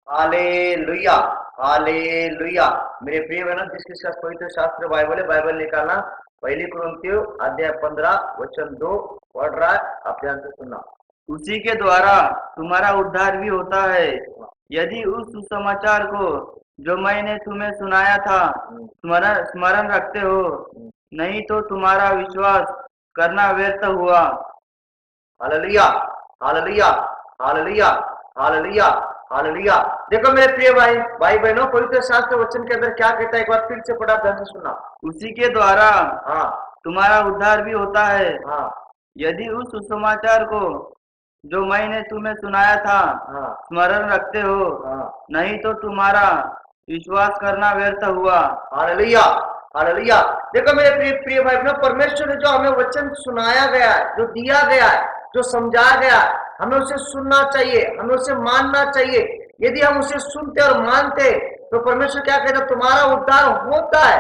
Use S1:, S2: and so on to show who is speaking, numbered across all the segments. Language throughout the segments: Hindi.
S1: Hallelujah, hallelujah. मेरे प्रिय बहनों, जिसके साथ पवित्र शास्त्र बाइबल है, बाइबल निकालना। पहली कुरिन्थियों अध्याय 15 वचन 2 पढ़ रहा है, आप ध्यान से सुनना।
S2: उसी के द्वारा तुम्हारा उद्धार भी होता है, यदि उस सुसमाचार को जो मैंने तुम्हें सुनाया था स्मरण स्मरण रखते हो, नहीं तो तुम्हारा विश्वास करना व्यर्थ हुआ।
S1: Hallelujah, hallelujah, hallelujah, hallelujah, hallelujah. देखो मेरे प्रिय भाई बहनों, पवित्र शास्त्र वचन के अंदर क्या कहता है, एक बार फिर से पढ़ा, ध्यान से सुनना।
S2: उसी के द्वारा
S1: हाँ
S2: तुम्हारा उद्धार भी होता है,
S1: हाँ
S2: यदि उस सुसमाचार को जो मैंने तुम्हें सुनाया था
S1: हाँ
S2: स्मरण रखते हो,
S1: हाँ।
S2: नहीं तो तुम्हारा विश्वास करना व्यर्थ हुआ।
S1: Hallelujah, hallelujah. देखो मेरे प्रिय प्रिय भाई बहनों, परमेश्वर ने जो हमें वचन सुनाया गया है, जो दिया गया है, जो समझाया गया है, हमें उसे सुनना चाहिए, हमें उसे मानना चाहिए। यदि हम उसे सुनते और मानते तो परमेश्वर क्या कहता है, तुम्हारा उद्धार होता है।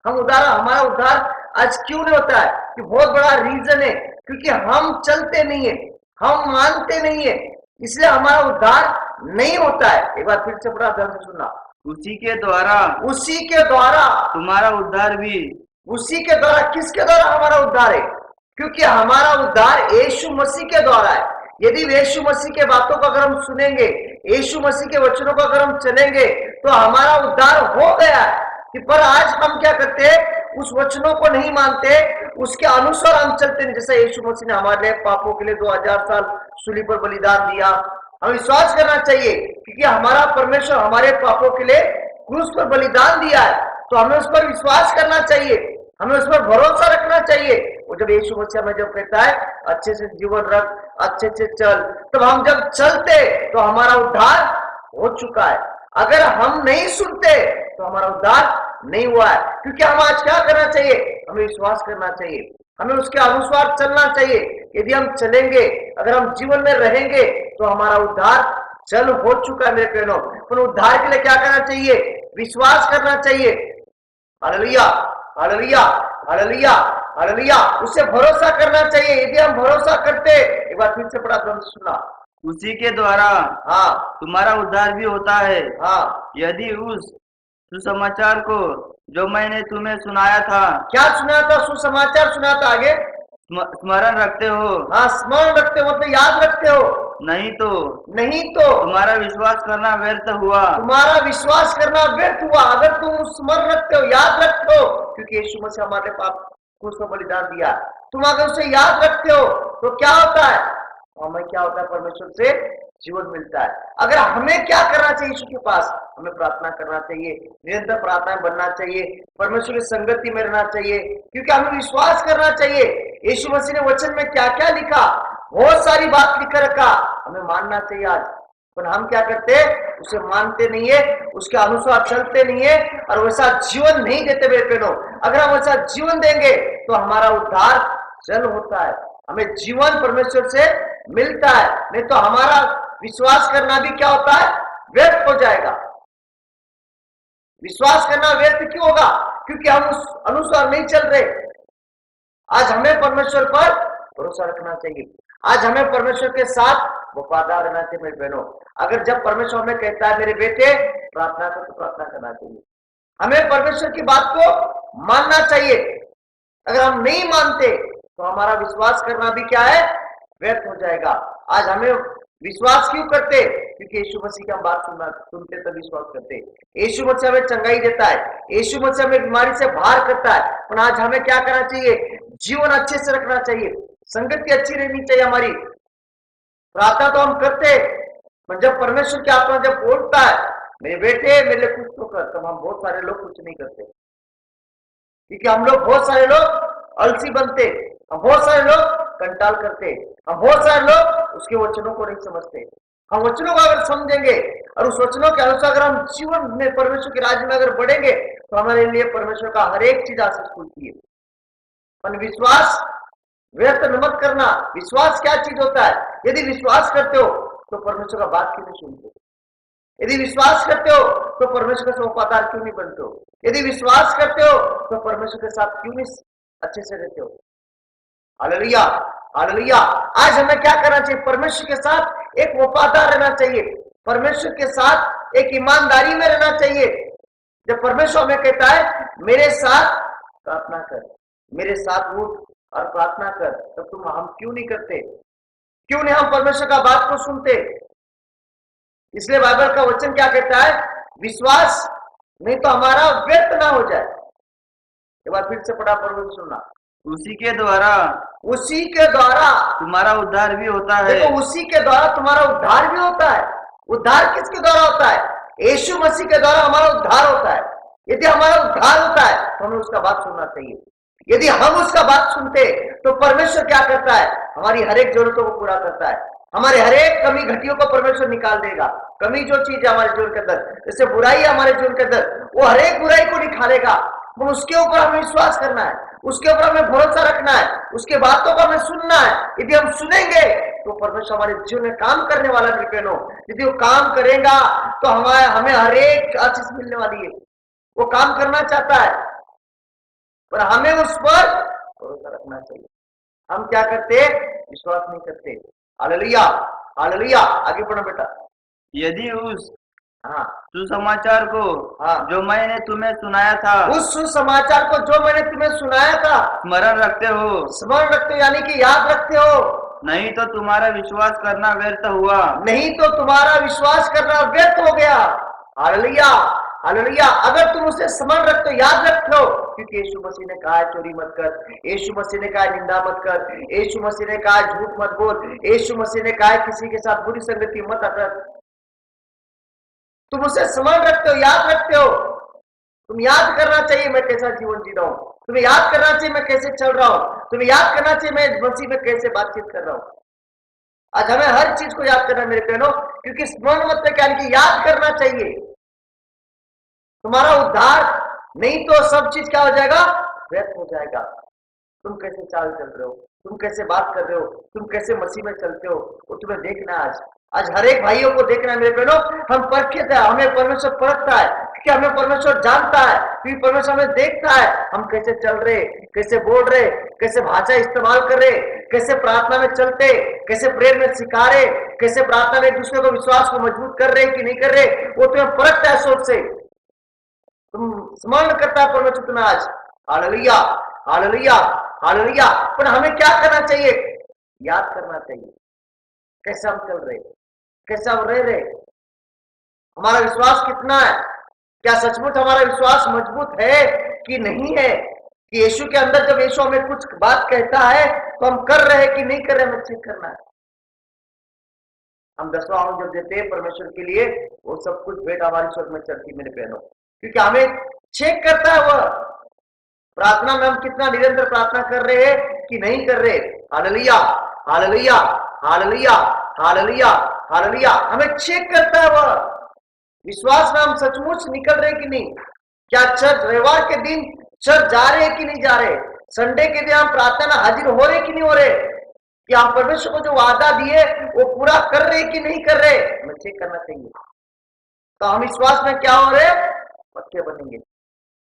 S1: हमारा उद्धार आज क्यों नहीं होता है? कि बहुत बड़ा रीजन है, क्योंकि हम चलते नहीं है, हम मानते नहीं है, इसलिए हमारा उद्धार नहीं होता है। एक बार फिर से बड़ा ध्यान से सुनना।
S2: उसी के द्वारा
S1: उसी के द्वारा,
S2: तुम्हारा उद्धार भी।
S1: उसी के द्वारा, किसके द्वारा हमारा उद्धार है? क्योंकि हमारा उद्धार यीशु मसीह के द्वारा है। यदि यीशु मसीह के बातों को अगर हम सुनेंगे, यीशु मसीह के वचनों को अगर हम चलेंगे, तो हमारा उद्धार हो गया है। कि पर आज हम क्या करते हैं? उस वचनों को नहीं मानते, उसके अनुसार हम चलते नहीं। जैसे यीशु मसीह ने हमारे लिए पापों के लिए 2000 साल सूली पर बलिदान दिया। हमें विश्वास करना चाहिए, क्योंकि हमारा परमेश्वर हमारे पापों के लिए क्रूस पर बलिदान दिया है, तो हमें उस पर विश्वास करना चाहिए, हमें उस पर भरोसा रखना चाहिए। वो जब यीशु मसीह हमें जब कहता है अच्छे से जीवन रख, अच्छे से चल, तब हम जब चलते तो हमारा उद्धार हो चुका है। अगर हम नहीं सुनते तो हमारा उद्धार नहीं हुआ है। क्योंकि हम आज क्या करना चाहिए? हमें विश्वास करना चाहिए, हमें उसके अनुसार चलना चाहिए। यदि हम चलेंगे, अगर हम जीवन में रहेंगे, तो हमारा उद्धार चल हो चुका है मेरे बहनों। पर उद्धार के लिए क्या करना चाहिए? विश्वास करना चाहिए। Hallelujah, hallelujah, hallelujah, hallelujah. उसे भरोसा करना चाहिए। यदि हम भरोसा करते, एक बार फिर से पढ़ा, ध्यान से सुना।
S2: उसी के द्वारा
S1: हाँ
S2: तुम्हारा उद्धार भी होता है,
S1: हाँ।
S2: यदि उस सुसमाचार को जो मैंने तुम्हें सुनाया था
S1: क्या सुना था? सुसमाचार सुना था। आगे
S2: स्मरण रखते हो,
S1: हाँ, स्मरण रखते हो मतलब याद रखते हो।
S2: नहीं तो
S1: नहीं तो
S2: तुम्हारा विश्वास करना व्यर्थ हुआ।
S1: तुम्हारा विश्वास करना व्यर्थ हुआ। अगर तुम स्मरण रखते हो, याद रखते हो, क्योंकि यीशु मसीह हमारे पाप को उसको बलिदान दिया, तुम अगर उसे याद रखते हो, तो क्या होता है? हमें क्या होता है? परमेश्वर से जीवन मिलता है। अगर हमें क्या करना चाहिए? यीशु के पास हमें प्रार्थना करना चाहिए, निरंतर प्रार्थना बनना चाहिए, परमेश्वर की संगति में रहना चाहिए, क्योंकि हमें विश्वास करना चाहिए। यीशु मसीह ने वचन में क्या क्या लिखा, बहुत सारी बात लिख रखा, हमें मानना चाहिए आज। पर हम क्या करते हैं? उसे मानते नहीं है, उसके अनुसार चलते नहीं है, और वैसा जीवन नहीं देते मेरे बहनों। अगर हम वैसा जीवन देंगे तो हमारा उद्धार जल होता है, हमें जीवन परमेश्वर से मिलता है। नहीं तो हमारा विश्वास करना भी क्या होता है? व्यर्थ हो जाएगा। विश्वास करना व्यर्थ क्यों होगा? क्योंकि हम उस अनुसार नहीं चल रहे। आज हमें परमेश्वर पर भरोसा रखना चाहिए। आज हमें परमेश्वर के साथ वफादार रहना चाहिए मेरे बहनों। अगर जब परमेश्वर हमें कहता है मेरे बेटे प्रार्थना कर, तो प्रार्थना करना चाहिए। हमें परमेश्वर की बात को मानना चाहिए। अगर हम नहीं मानते तो हमारा विश्वास करना भी क्या है? व्यर्थ हो जाएगा। आज हमें विश्वास क्यों करते? क्योंकि यीशु मसीह की हम बात सुनते तो विश्वास करते। यीशु मसीह हमें चंगाई देता है, यीशु मसीह हमें बीमारी से बाहर करता है। पर आज हमें क्या करना चाहिए? जीवन अच्छे से रखना चाहिए, संगति अच्छी रहनी चाहिए हमारी। प्रार्थना तो हम करते, पर जब परमेश्वर की आत्मा जब बोलता है मेरे बेटे मेरे लिए कुछ तो कर, तब हम बहुत सारे लोग कुछ नहीं करते। क्योंकि हम लोग बहुत सारे लोग आलसी बनते, हम बहुत सारे लोग कंटाल करते, हम बहुत सारे लोग उसके वचनों को नहीं समझते। हम वचनों को अगर समझेंगे और उस वचनों के अनुसार अगर हम जीवन में परमेश्वर के राज्य में अगर बढ़ेंगे, तो हमारे लिए परमेश्वर का हर एक चीज आशीष खुलती है। पर विश्वास व्यर्थ मत करना। विश्वास क्या चीज होता है? यदि विश्वास करते हो तो परमेश्वर का बात क्यों नहीं सुनते? यदि विश्वास करते हो तो परमेश्वर से वफादार क्यों नहीं बनते हो? यदि विश्वास करते हो तो परमेश्वर के साथ क्यों नहीं अच्छे से रहते हो? Hallelujah, hallelujah. आज हमें क्या करना चाहिए? परमेश्वर के साथ एक वफादार रहना चाहिए, परमेश्वर के साथ एक ईमानदारी में रहना चाहिए। जब परमेश्वर हमें कहता है मेरे साथ प्रार्थना कर, मेरे साथ उठ और प्रार्थना कर, तब तुम हम क्यों नहीं करते? क्यों नहीं हम परमेश्वर का बात को सुनते? इसलिए बाइबल का वचन क्या कहता है? विश्वास नहीं तो हमारा व्यर्थ ना हो जाए। एक बार फिर से पढ़ा परमेश्वर सुनना।
S2: उसी के द्वारा
S1: उसी के द्वारा,
S2: तुम्हारा उद्धार भी होता है।
S1: देखो उसी के द्वारा तुम्हारा उद्धार भी होता है। उद्धार किसके द्वारा होता है? यीशु मसीह के द्वारा हमारा उद्धार होता है। यदि हमारा उद्धार होता है तो हमें उसका बात सुनना चाहिए। यदि हम उसका बात सुनते तो परमेश्वर क्या करता है? हमारी हर एक जरूरतों को पूरा करता है। हमारे हर एक कमी घटियों को परमेश्वर निकाल देगा। कमी जो चीज है हमारे जीवन के अंदर, जैसे बुराई है हमारे जीवन के अंदर, वो हर एक बुराई को निकालेगा। तो उसके ऊपर हमें विश्वास करना है, उसके ऊपर हमें भरोसा रखना है, उसके बातों को हमें सुनना है। यदि हम सुनेंगे तो परमेश्वर हमारे जीवन में काम करने वाला कृपया। यदि वो काम करेगा तो हमें हर एक आशीष मिलने वाली है। वो काम करना चाहता है, पर हमें उस पर भरोसा रखना चाहिए। हम क्या करते? विश्वास नहीं करते। Hallelujah, hallelujah. आगे बढ़ो बेटा।
S2: यदि उस
S1: हाँ
S2: सुसमाचार को
S1: हाँ,
S2: जो मैंने तुम्हें सुनाया था
S1: उस सुसमाचार को जो मैंने तुम्हें सुनाया था
S2: स्मरण रखते हो,
S1: स्मरण रखते हो, यानी कि याद रखते हो।
S2: नहीं तो तुम्हारा विश्वास करना व्यर्थ हुआ।
S1: नहीं तो तुम्हारा विश्वास करना व्यर्थ हो गया। Hallelujah, hallelujah. अगर तुम उसे स्मरण रखते हो, याद रखते हो, क्योंकि यीशु मसीह ने कहा है चोरी मत कर, यीशु मसीह ने कहा है निंदा मत कर, यीशु मसीह ने कहा है झूठ मत बोल, यीशु मसीह ने कहा है किसी के साथ बुरी संगति मत रख। तुम उसे स्मरण रखते हो, याद रखते हो। तुम याद करना चाहिए मैं कैसा जीवन जी रहा हूं। तुम्हें याद करना चाहिए मैं कैसे चल रहा हूं। तुम्हें याद करना चाहिए मैं मसीह में कैसे बातचीत कर रहा हूं। आज हमें हर चीज को याद करना है मेरे बहनों, क्योंकि स्मरण मतलब क्या है कि याद करना चाहिए। तुम्हारा उद्धार नहीं तो सब चीज क्या हो जाएगा? व्यर्थ हो जाएगा। तुम कैसे चाल चल रहे हो, तुम कैसे बात कर रहे हो, तुम कैसे मसीह में चलते हो, वो तुम्हें देखना है। आज आज हर एक भाइयों को देखना है मेरे बहनों। हम परखित है, हमें परमेश्वर परखता है, क्योंकि हमें परमेश्वर जानता है, क्योंकि परमेश्वर हमें देखता है हम कैसे चल रहे, कैसे बोल रहे, कैसे भाषा इस्तेमाल कर रहे, कैसे प्रार्थना में चलते, कैसे प्रेयर में सिखा रहे, कैसे प्रार्थना में एक दूसरे को विश्वास को मजबूत कर रहे कि नहीं कर रहे, वो तुम्हें परखता है सोच से। तुम स्मरण करता है परमेश्वर तुम्हें आज। Hallelujah, hallelujah, hallelujah. पर हमें क्या करना चाहिए? याद करना चाहिए कैसे हम चल रहे, कैसे हम रह रहे, हमारा विश्वास कितना है, क्या सचमुच हमारा विश्वास मजबूत है कि नहीं है, कि यीशु के अंदर जब यीशु हमें कुछ बात कहता है तो हम कर रहे हैं कि नहीं कर रहे, हमें चेक करना है। हम 10वां अंग जब देते हैं परमेश्वर के लिए, वो सब कुछ भेंट हमारी स्वर्ग में चलती मेरे बहनों, क्योंकि हमें चेक करता है वह प्रार्थना में हम कितना निरंतर प्रार्थना कर रहे हैं कि नहीं कर रहे। Hallelujah, hallelujah, hallelujah, hallelujah, hallelujah. हमें चेक करता है वह विश्वास में हम सचमुच निकल रहे कि नहीं। क्या चर्च रविवार के दिन चर्च जा रहे कि नहीं जा रहे, संडे के दिन हम प्रार्थना में हाजिर हो रहे कि नहीं हो रहे, कि हम परमेश्वर को जो वादा दिए वो पूरा कर रहे कि नहीं कर रहे, हमें चेक करना चाहिए। तो हम विश्वास में क्या हो रहे, पक्के बनेंगे।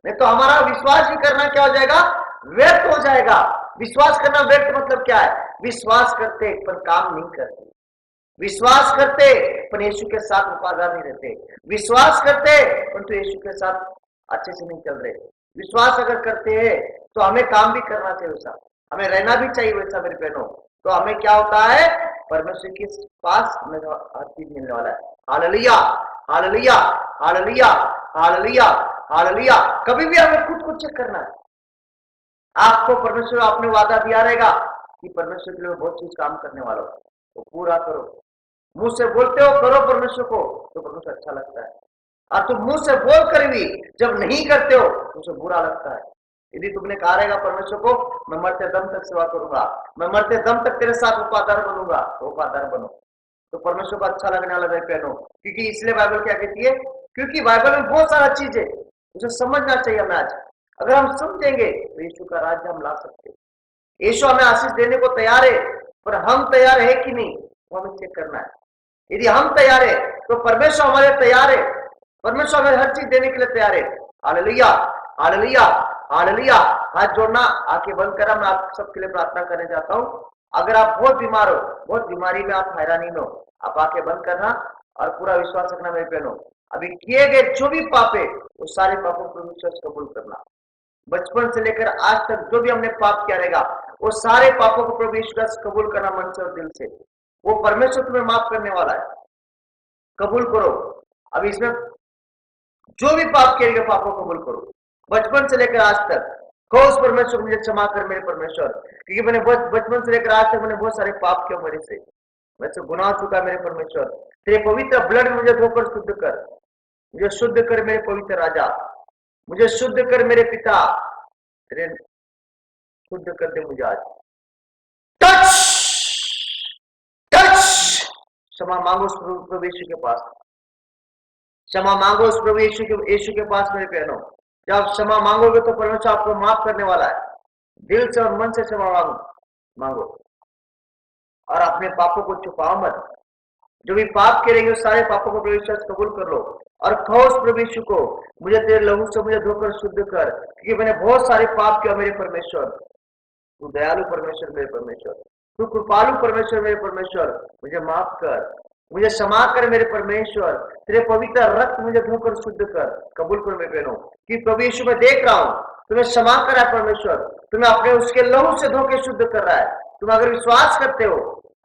S1: नहीं तो हमारा विश्वास ही करना क्या हो जाएगा? व्यर्थ हो जाएगा। विश्वास करना व्यर्थ मतलब क्या है? विश्वास करते पर काम नहीं करते, विश्वास करते पर यीशु के साथ वफादार नहीं रहते, विश्वास करते परंतु यीशु के साथ अच्छे से नहीं चल रहे। विश्वास अगर करते हैं तो हमें काम भी करना चाहिए वैसा, हमें रहना भी चाहिए वैसा मेरे बहनों। तो हमें क्या होता है? परमेश्वर के पास हमें हर चीज मिलने वाला है। Hallelujah, hallelujah, hallelujah, hallelujah, hallelujah. कभी भी हमें खुद को चेक करना है। आपको परमेश्वर आपने वादा दिया रहेगा कि परमेश्वर के लिए बहुत चीज काम करने वाला हो, वो पूरा करो। मुंह से बोलते हो करो परमेश्वर को तो परमेश्वर अच्छा लगता है, और तुम मुंह से बोल कर भी जब नहीं करते हो तो उसे बुरा लगता है। यदि तुमने कहा रहेगा परमेश्वर को मैं मरते दम तक सेवा करूंगा, मैं मरते दम तक तेरे साथ वफादार बनूंगा, तो वफादार बनो, तो परमेश्वर को अच्छा लगने वाला पहनो। क्योंकि इसलिए बाइबल क्या कहती है? क्योंकि बाइबल में बहुत सारा चीज है, उसे समझना चाहिए हमें। आज अगर हम समझेंगे तो यीशु का राज्य हम ला सकते हैं। यीशु हमें आशीष देने को तैयार है, पर हम तैयार है कि नहीं वो हमें चेक करना है। यदि हम तैयार है तो परमेश्वर हमारे तैयार है, परमेश्वर हमें हर चीज देने के लिए तैयार है। Hallelujah, hallelujah, hallelujah. हाथ जोड़ना, आंखें बंद करना। मैं आप सबके लिए प्रार्थना करने चाहता हूँ। अगर आप बहुत बीमार हो, बहुत बीमारी में आप हैरानी में हो, आप आंखें बंद करना और पूरा विश्वास रखना मेरे बहनों। अभी किए गए जो भी पाप है वो सारे पापों को विश्वास कबूल करना। बचपन से लेकर आज तक जो भी हमने पाप किया रहेगा वो सारे पापों को प्रभु यीशु का कबूल करना मन से और दिल से। वो परमेश्वर तुम्हें माफ करने वाला है, कबूल करो। अब इसमें जो भी पाप किए गए पापों को कबूल करो, बचपन से लेकर आज तक। कहो उस परमेश्वर मुझे क्षमा कर मेरे परमेश्वर, क्योंकि मैंने बचपन से लेकर आज तक मैंने बहुत सारे पाप किए मेरे से, मैं से गुनाह चुका मेरे परमेश्वर। तेरे पवित्र ब्लड में मुझे धोकर शुद्ध कर, मुझे शुद्ध कर मेरे पवित्र राजा, मुझे शुद्ध कर मेरे पिता, तेरे शुद्ध कर दे मुझे आज। टच टच, क्षमा मांगो उस प्रभु यीशु के पास, क्षमा मांगो उस प्रभु यीशु के पास मेरे बहनों। जब आप क्षमा मांगोगे तो परमेश्वर आपको माफ करने वाला है। दिल से और मन से क्षमा मांगो और अपने पापों को छुपाओ मत। जो भी पाप करेंगे उस सारे पापों को प्रभु यीशु कबूल कर लो और कहो उस प्रभु यीशु को मुझे तेरे लहू से मुझे धोकर शुद्ध कर, क्योंकि मैंने बहुत सारे पाप किया मेरे परमेश्वर। तू दयालु परमेश्वर मेरे परमेश्वर, तू कृपालु परमेश्वर मेरे परमेश्वर, मुझे माफ कर, मुझे क्षमा कर मेरे परमेश्वर। तेरे पवित्र रक्त मुझे धोकर शुद्ध कर, कबूल कर मेरे बहनों। कि प्रभु यीशु मैं देख रहा हूँ तुम्हें क्षमा करा है परमेश्वर, तुम्हें अपने उसके लहू से धोके शुद्ध कर रहा है। तुम अगर विश्वास करते हो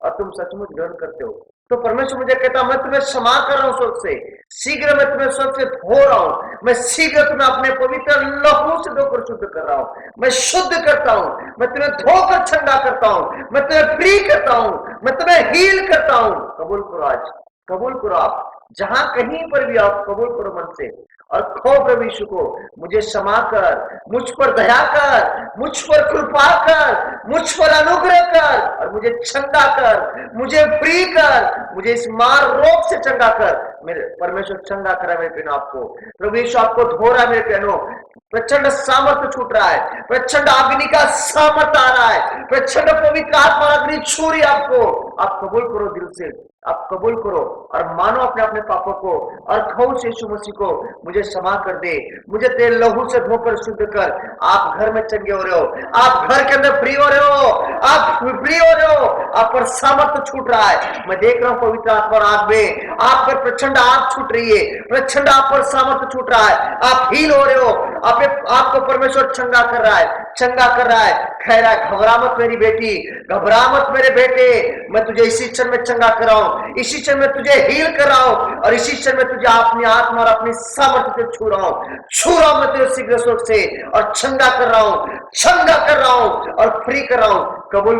S1: और तुम सचमुच ग्रहण करते हो तो परमेश्वर मुझे कहता मैं तुम्हें क्षमा कर रहा हूं स्वर्ग से, शीघ्र मैं तुम्हें स्वर्ग से धो रहा हूं, मैं शीघ्र तुम्हें अपने पवित्र लहू से धोकर शुद्ध कर रहा हूं, मैं शुद्ध करता हूं, मैं तुम्हें धोकर ठंडा करता हूं, मैं तुम्हें फ्री करता हूं, मैं तुम्हें हील करता हूं। कबूल करो आज, कबूल करो आप जहां कहीं पर भी आप कबूल करो मन से और कहो प्रभु यीशु को मुझे क्षमा कर, मुझ पर दया कर, मुझ पर कृपा कर, मुझ पर अनुग्रह कर और मुझे चंगा कर, मुझे फ्री कर, मुझे इस मार रोग से चंगा कर। मेरे परमेश्वर चंगा करा मेरे बहनों आपको, प्रभु यीशु आपको धो रहा है मेरे बहनों। प्रचंड सामर्थ्य छूट रहा है, प्रचंड अग्नि का सामर्थ्य आ रहा है, प्रचंड पवित्र आत्मा अग्नि छू रही आपको। आप कबूल करो दिल से, आप कबूल करो और मानो अपने अपने पापों को और कहो यीशु मसीह को मुझे क्षमा कर दे, मुझे तेरे लहू से धोकर शुद्ध कर। आप घर में चंगे हो रहे हो, आप घर के अंदर फ्री हो रहे हो, आप फ्री हो रहे हो, आप पर सामर्थ्य छूट रहा है। मैं देख रहा हूं पवित्र आत्मा आग में आप पर प्रचंड आग छूट रही है, प्रचंड आप पर सामर्थ्य छूट रहा है, आप हील हो रहे हो, आपको परमेश्वर चंगा कर रहा है, चंगा कर रहा है। कह रहा है घबरा मत मेरी बेटी, घबरा मत मेरे बेटे, मैं तुझे इसी क्षण में चंगा कर रहा हूं, इसी क्षण में तुझे हील कर रहा हूं और इसी क्षण में तुझे अपनी आत्मा और अपनी सामर्थ्य से छू रहा हूं मैं तुझे शीघ्र स्वर्ग से और चंगा कर रहा हूं, चंगा कर रहा हूं और फ्री कर रहा हूं। कबूल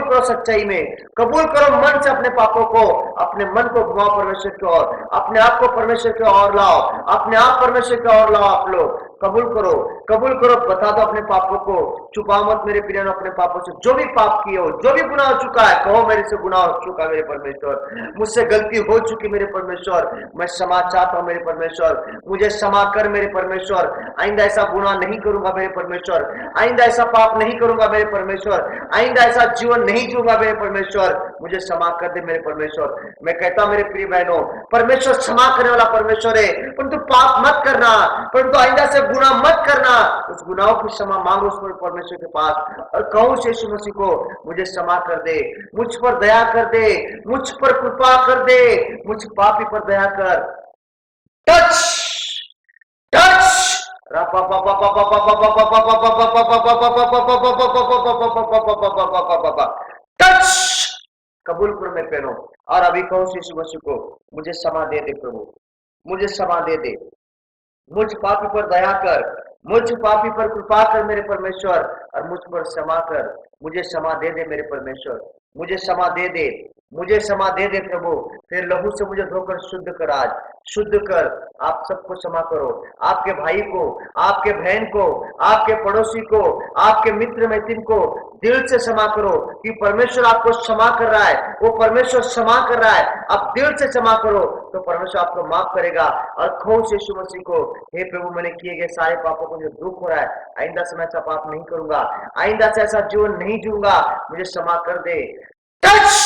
S1: करो सच्चाई में, कबूल करो मन से अपने पापों को, अपने मन को घुमाओ परमेश्वर की ओर, अपने आप को परमेश्वर की ओर लाओ, अपने आप परमेश्वर की ओर लाओ। आप लोग कबूल करो, बता दो अपने पापों को, छुपाओ मत मेरे प्रियन अपने पापों से। जो भी पाप किए हो, जो भी गुनाह हो चुका है, कहो मेरे से गुनाह हो चुका मेरे परमेश्वर, मुझसे गलती हो चुकी मेरे परमेश्वर, मैं क्षमा चाहता हूं मेरे परमेश्वर, मुझे क्षमा कर मेरे परमेश्वर। आइंदा ऐसा गुनाह नहीं करूंगा मेरे परमेश्वर, आइंदा ऐसा पाप नहीं करूंगा मेरे परमेश्वर, आइंदा ऐसा जीवन नहीं जीऊंगा मेरे परमेश्वर, मुझे क्षमा कर दे मेरे परमेश्वर। मैं कहता हूं मेरे प्रिय बहनों, परमेश्वर क्षमा करने वाला परमेश्वर है, परंतु पाप मत करना, परंतु आइंदा से गुनाह मत करना। उस गुनाहों की क्षमा मांगो उस परमेश्वर के पास और कहो यीशु मसीह को मुझे क्षमा कर दे, मुझ पर दया कर दे, मुझ पर कृपा कर दे, मुझ पापी पर दया कर। टच टच, कबूल करो मेरे बहनों और अभी कहो यीशु मसीह को मुझे क्षमा दे दे प्रभु, मुझे क्षमा दे दे, मुझ पापी पर दया कर, मुझ पापी पर कृपा कर मेरे परमेश्वर और मुझ पर क्षमा कर, मुझे क्षमा दे दे मेरे परमेश्वर, मुझे क्षमा दे दे, मुझे क्षमा दे दे प्रभु। फिर लहू से मुझे धोकर शुद्ध कर, आज शुद्ध कर। आप सबको क्षमा करो, आपके भाई को, आपके बहन को, आपके पड़ोसी को, आपके मित्र मैत्रीन को दिल से क्षमा करो कि परमेश्वर आपको क्षमा कर रहा है, वो परमेश्वर क्षमा कर रहा है। आप दिल से क्षमा करो तो परमेश्वर आपको माफ करेगा और कहो यीशु मसीह को हे प्रभु मैंने किए गए सारे पापों को जो दुख हो रहा है, आइंदा से मैं ऐसा पाप नहीं करूंगा, आइंदा से ऐसा जीवन नहीं जीऊंगा, मुझे क्षमा कर दे। टच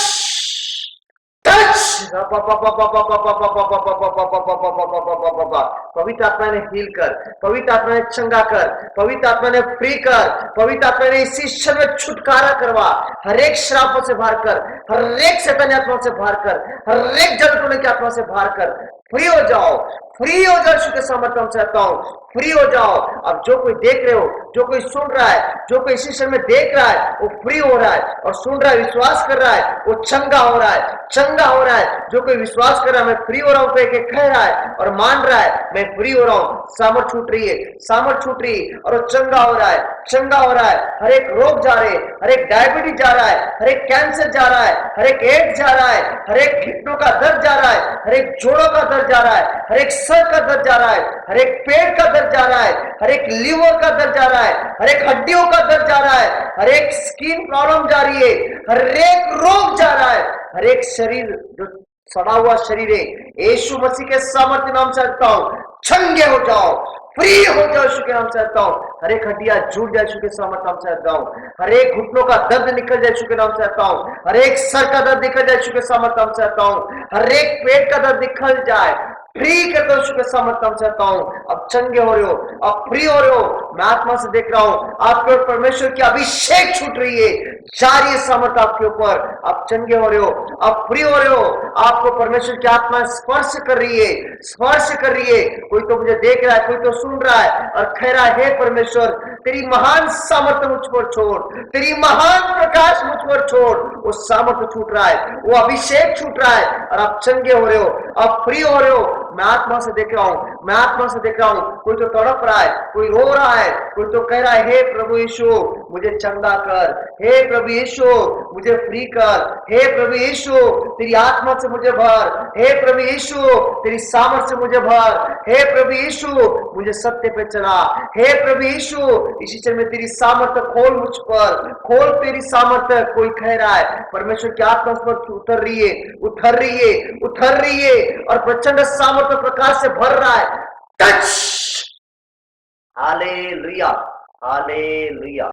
S1: पवित्र आत्मा ने हील कर, पवित्र आत्मा ने चंगा कर, पवित्र आत्मा ने फ्री कर, पवित्र आत्मा ने इसी क्षण में छुटकारा करवा, हर एक श्रापों से बाहर कर, हर एक शैतानी आत्मा से बाहर कर, हर एक जल टोने की आत्मा से बाहर कर। फ्री हो जाओ, फ्री हो जाओ। यीशु के सामर्थ्य से कहता हूं, फ्री हो जाओ। अब जो कोई देख रहे हो, जो कोई सुन रहा है, जो कोई इसी समय देख रहा है, वो फ्री हो रहा है और सुन रहा है, विश्वास कर रहा है, वो चंगा हो रहा है, चंगा हो रहा है। जो कोई विश्वास कर रहा है मैं फ्री हो रहा हूं, कह कह रहा है और मान रहा है मैं फ्री हो रहा हूं, सामर्थ छूट रही है, सामर्थ छूट रही है और वो चंगा हो रहा है, चंगा हो रहा है। हर एक रोग जा रहे, हर एक डायबिटीज जा रहा है, हर एक कैंसर जा रहा है, हर एक एड्स जा रहा है, हर एक घुटनों का दर्द जा रहा है, हर एक जोड़ों का दर्द जा रहा है, हर एक सर का दर्द जा रहा है, हर एक पेट का दर्द जा रहा है, हर एक लीवर का दर्द जा रहा है, हर एक हड्डियों का दर्द जा रहा है, हर एक स्किन प्रॉब्लम जा रही है, हर एक रोग जा रहा है, हर एक शरीर जो सड़ा हुआ शरीर है, यीशु मसीह के सामर्थ्य नाम से कहता हूं, चंगे हो जाओ, फ्री हो जाओ यीशु के नाम से कहता हूं। हर एक हड्डियां जुड़ जाए यीशु के सामर्थ्य नाम से कहता हूं। हर एक घुटनों का दर्द निकल जाए यीशु के नाम से कहता हूं। हर एक सर का दर्द निकल जाए यीशु के सामर्थ्य नाम से कहता हूं। हर एक पेट का दर्द निकल जाए, फ्री कर दो यीशु के सामर्थ्य नाम से कहता हूं। अब चंगे हो रहे हो, अब फ्री हो रहे हो। मैं आत्मा से देख रहा हूं आपके ऊपर परमेश्वर की अभिषेक छूट रही है, जा रही है सामर्थ्य आपके ऊपर। आप चंगे हो रहे हो, आप फ्री हो रहे हो, आपको परमेश्वर की आत्मा स्पर्श कर रही है, स्पर्श कर रही है। कोई तो मुझे देख रहा है, कोई तो सुन रहा है और कह रहा है, हे परमेश्वर तेरी महान सामर्थ्य मुझ पर छोड़, तेरी महान प्रकाश मुझ पर छोड़। वो सामर्थ्य छूट रहा है, वो अभिषेक छूट रहा है और आप चंगे हो रहे हो, आप फ्री हो रहे हो। मैं आत्मा से देख रहा हूं, मैं आत्मा से देख रहा हूं। कोई तो तड़प रहा है, कोई रो रहा है, कोई तो कह रहा है, हे प्रभु यीशु मुझे चंगा कर, हे प्रभु यीशु मुझे फ्री कर, हे प्रभु यीशु तेरी आत्मा से मुझे भर, हे प्रभु यीशु तेरी सामर्थ से मुझे भर, हे प्रभु यीशु मुझे सत्य पे चला, हे प्रभु यीशु इसी क्षण में तेरी सामर्थ्य खोल मुझ पर, खोल तेरी सामर्थ्य। कोई कह रहा है परमेश्वर की आत्मा उस पर उतर रही है, उतर रही है, उतर रही है और प्रचंड सामर्थ्य प्रकाश से भर रहा है। Touch, hallelujah, hallelujah.